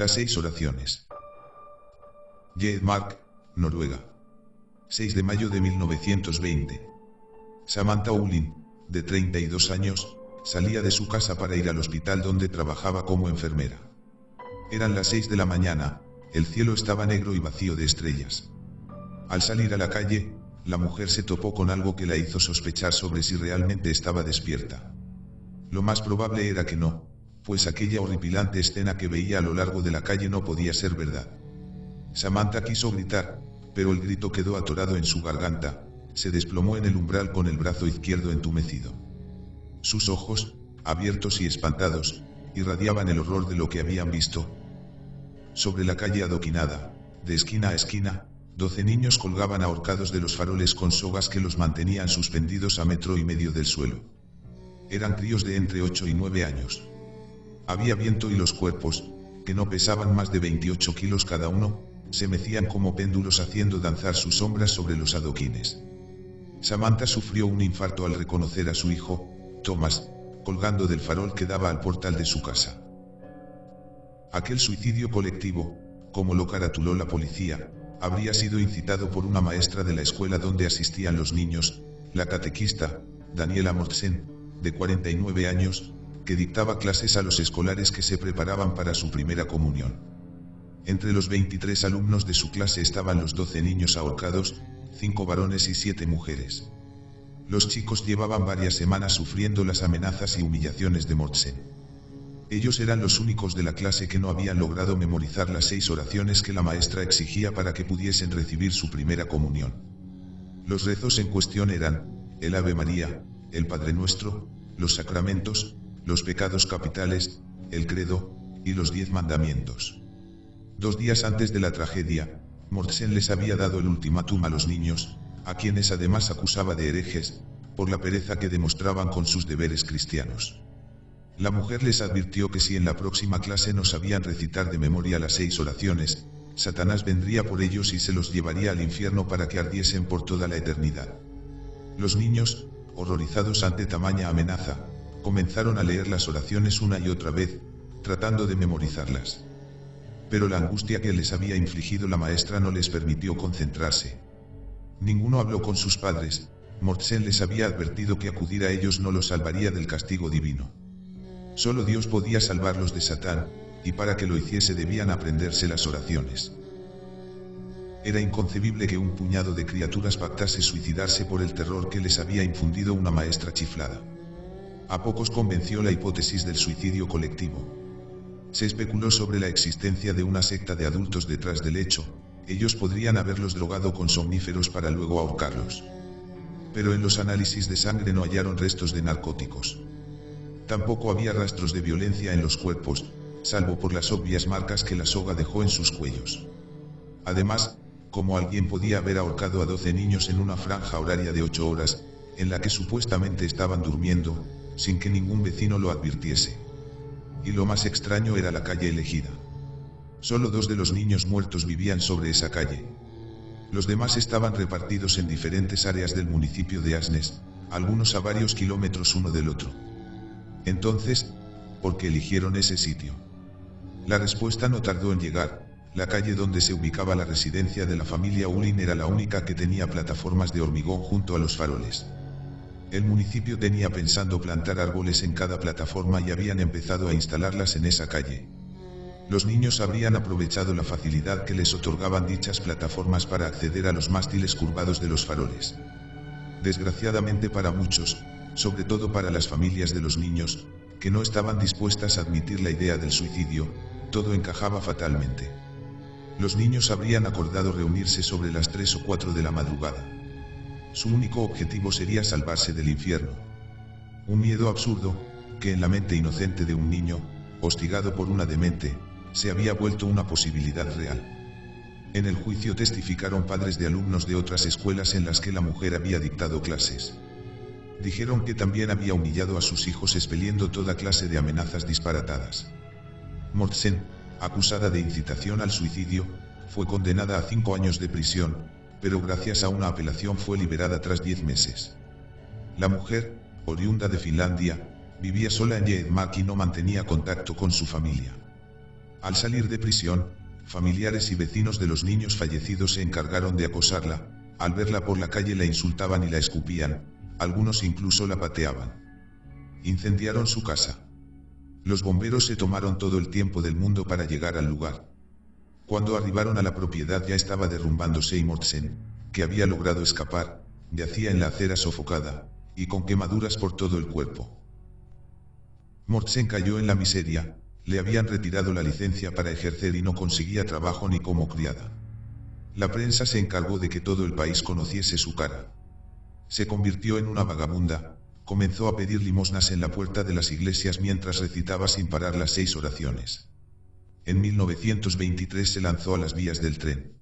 Las 6 oraciones. Hedmark, Noruega. 6 de mayo de 1920. Samantha Ullin, de 32 años, salía de su casa para ir al hospital donde trabajaba como enfermera. Eran las 6 de la mañana, el cielo estaba negro y vacío de estrellas. Al salir a la calle, la mujer se topó con algo que la hizo sospechar sobre si realmente estaba despierta. Lo más probable era que no, pues aquella horripilante escena que veía a lo largo de la calle no podía ser verdad. Samantha quiso gritar, pero el grito quedó atorado en su garganta, se desplomó en el umbral con el brazo izquierdo entumecido. Sus ojos, abiertos y espantados, irradiaban el horror de lo que habían visto. Sobre la calle adoquinada, de esquina a esquina, 12 niños colgaban ahorcados de los faroles con sogas que los mantenían suspendidos a 1,5 metros del suelo. Eran críos de entre 8 y 9 años. Había viento y los cuerpos, que no pesaban más de 28 kilos cada uno, se mecían como péndulos haciendo danzar sus sombras sobre los adoquines. Samantha sufrió un infarto al reconocer a su hijo, Thomas, colgando del farol que daba al portal de su casa. Aquel suicidio colectivo, como lo caratuló la policía, habría sido incitado por una maestra de la escuela donde asistían los niños, la catequista, Daniela Mortsen, de 49 años, que dictaba clases a los escolares que se preparaban para su primera comunión. Entre los 23 alumnos de su clase estaban los 12 niños ahorcados, 5 varones y 7 mujeres. Los chicos llevaban varias semanas sufriendo las amenazas y humillaciones de Mortsen. Ellos eran los únicos de la clase que no habían logrado memorizar las 6 oraciones que la maestra exigía para que pudiesen recibir su primera comunión. Los rezos en cuestión eran, el Ave María, el Padre Nuestro, los sacramentos, los pecados capitales, el credo, y los 10 mandamientos. 2 días antes de la tragedia, Mortsen les había dado el ultimátum a los niños, a quienes además acusaba de herejes, por la pereza que demostraban con sus deberes cristianos. La mujer les advirtió que si en la próxima clase no sabían recitar de memoria las 6 oraciones, Satanás vendría por ellos y se los llevaría al infierno para que ardiesen por toda la eternidad. Los niños, horrorizados ante tamaña amenaza, comenzaron a leer las oraciones una y otra vez, tratando de memorizarlas. Pero la angustia que les había infligido la maestra no les permitió concentrarse. Ninguno habló con sus padres. Mortsen les había advertido que acudir a ellos no los salvaría del castigo divino. Solo Dios podía salvarlos de Satán, y para que lo hiciese debían aprenderse las oraciones. Era inconcebible que un puñado de criaturas pactase suicidarse por el terror que les había infundido una maestra chiflada. A pocos convenció la hipótesis del suicidio colectivo. Se especuló sobre la existencia de una secta de adultos detrás del hecho. Ellos podrían haberlos drogado con somníferos para luego ahorcarlos. Pero en los análisis de sangre no hallaron restos de narcóticos. Tampoco había rastros de violencia en los cuerpos, salvo por las obvias marcas que la soga dejó en sus cuellos. Además, ¿cómo alguien podía haber ahorcado a 12 niños en una franja horaria de 8 horas, en la que supuestamente estaban durmiendo, sin que ningún vecino lo advirtiese? Y lo más extraño era la calle elegida. Solo 2 de los niños muertos vivían sobre esa calle. Los demás estaban repartidos en diferentes áreas del municipio de Asnes, algunos a varios kilómetros uno del otro. Entonces, ¿por qué eligieron ese sitio? La respuesta no tardó en llegar. La calle donde se ubicaba la residencia de la familia Ullin era la única que tenía plataformas de hormigón junto a los faroles. El municipio tenía pensando plantar árboles en cada plataforma y habían empezado a instalarlas en esa calle. Los niños habrían aprovechado la facilidad que les otorgaban dichas plataformas para acceder a los mástiles curvados de los faroles. Desgraciadamente para muchos, sobre todo para las familias de los niños, que no estaban dispuestas a admitir la idea del suicidio, todo encajaba fatalmente. Los niños habrían acordado reunirse sobre las 3 o 4 de la madrugada. Su único objetivo sería salvarse del infierno. Un miedo absurdo, que en la mente inocente de un niño, hostigado por una demente, se había vuelto una posibilidad real. En el juicio testificaron padres de alumnos de otras escuelas en las que la mujer había dictado clases. Dijeron que también había humillado a sus hijos expeliendo toda clase de amenazas disparatadas. Mortsen, acusada de incitación al suicidio, fue condenada a 5 años de prisión, pero gracias a una apelación fue liberada tras 10 meses. La mujer, oriunda de Finlandia, vivía sola en Hedmark y no mantenía contacto con su familia. Al salir de prisión, familiares y vecinos de los niños fallecidos se encargaron de acosarla. Al verla por la calle la insultaban y la escupían, algunos incluso la pateaban. Incendiaron su casa. Los bomberos se tomaron todo el tiempo del mundo para llegar al lugar. Cuando arribaron a la propiedad ya estaba derrumbándose y Mortsen, que había logrado escapar, yacía en la acera sofocada, y con quemaduras por todo el cuerpo. Mortsen cayó en la miseria, le habían retirado la licencia para ejercer y no conseguía trabajo ni como criada. La prensa se encargó de que todo el país conociese su cara. Se convirtió en una vagabunda, comenzó a pedir limosnas en la puerta de las iglesias mientras recitaba sin parar las 6 oraciones. En 1923 se lanzó a las vías del tren.